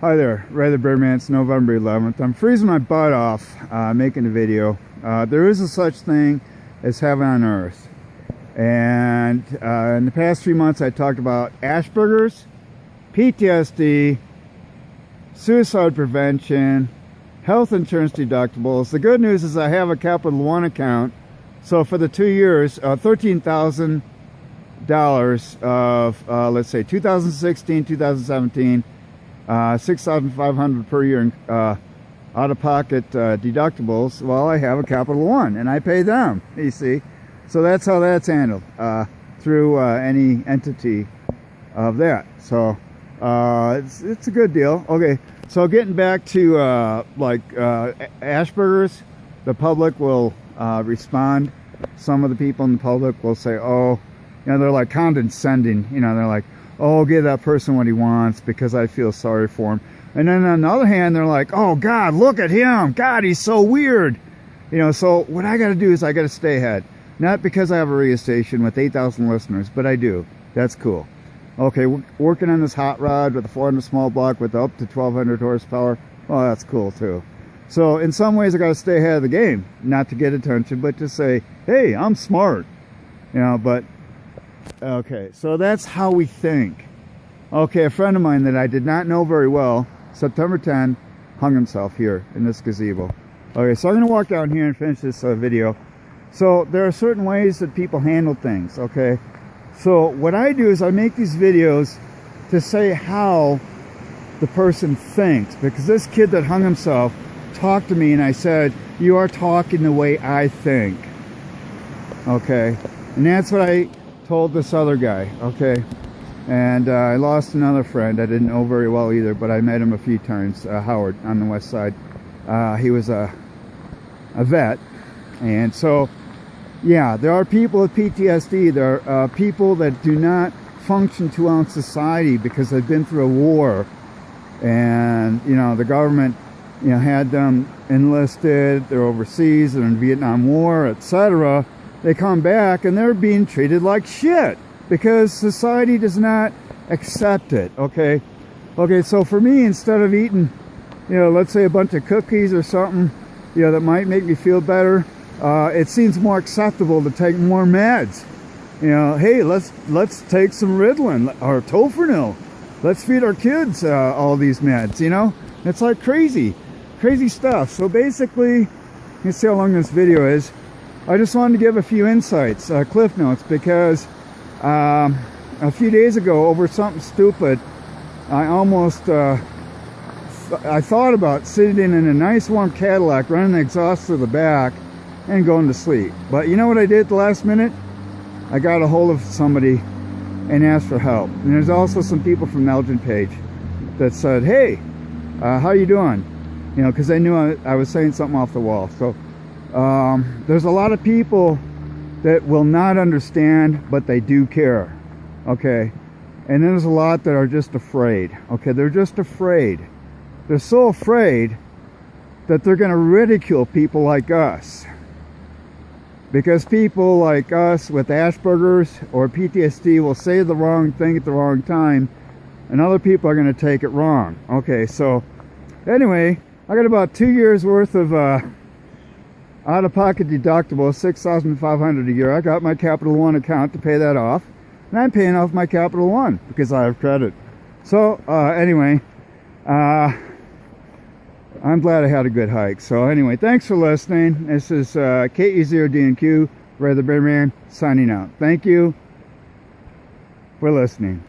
Hi there, Ray the Birdman. It's November 11th. I'm freezing my butt off making a video. There is a such thing as heaven on earth. And in the past few months I talked about Asperger's, PTSD, suicide prevention, health insurance deductibles. The good news is I have a Capital One account. So for the 2 years, $13,000 of, let's say, 2016, 2017, $6,500 per year in out-of-pocket deductibles. Well, I have a Capital One, and I pay them, you see. So that's how that's handled, through any entity of that. So it's a good deal. Okay, so getting back to Asperger's, the public will respond. Some of the people in the public will say, oh, you know, they're like condescending, you know, they're like, oh, give that person what he wants because I feel sorry for him. And then on the other hand, they're like, oh God, look at him, God, he's so weird, you know. So what I got to do is I got to stay ahead, not because I have a radio station with 8,000 listeners, but I do. That's cool. Okay, working on this hot rod with a 400 small block with up to 1,200 horsepower. Oh, that's cool too. So in some ways I got to stay ahead of the game, not to get attention, but to say, hey, I'm smart, you know. But okay, so that's how we think. Okay, a friend of mine that I did not know very well, September 10, hung himself here in this gazebo. Okay, so I'm going to walk down here and finish this video. So there are certain ways that people handle things, okay? So what I do is I make these videos to say how the person thinks, because this kid that hung himself talked to me and I said, you are talking the way I think, okay? And that's what I told this other guy, okay? And I lost another friend I didn't know very well either, but I met him a few times, Howard, on the west side. He was a vet. And so, yeah, there are people with PTSD. There are people that do not function too well in society because they've been through a war. And, you know, the government, you know, had them enlisted, they're overseas, they're in Vietnam War, etc. They come back and they're being treated like shit because society does not accept it, okay? Okay, so for me, instead of eating, you know, let's say a bunch of cookies or something, you know, that might make me feel better, it seems more acceptable to take more meds. You know, hey, let's take some Ritalin or Tofranil. Let's feed our kids all these meds, you know? It's like crazy stuff. So basically, you see how long this video is. I just wanted to give a few insights, cliff notes, because a few days ago, over something stupid, I almost, I thought about sitting in a nice warm Cadillac, running the exhaust to the back, and going to sleep. But you know what I did at the last minute? I got a hold of somebody and asked for help. And there's also some people from the Elgin page that said, hey, how you doing? You know, because they knew I was saying something off the wall. So there's a lot of people that will not understand, but they do care, okay? And there's a lot that are just afraid, okay? They're just afraid. They're so afraid that they're going to ridicule people like us. Because people like us with Asperger's or PTSD will say the wrong thing at the wrong time, and other people are going to take it wrong. Okay, so anyway, I got about 2 years worth of out-of-pocket deductible, $6,500 a year. I got my Capital One account to pay that off, and I'm paying off my Capital One because I have credit. So anyway, I'm glad I had a good hike. So anyway, thanks for listening. This is KE0DNQ, Ray the Birdman, signing out. Thank you for listening.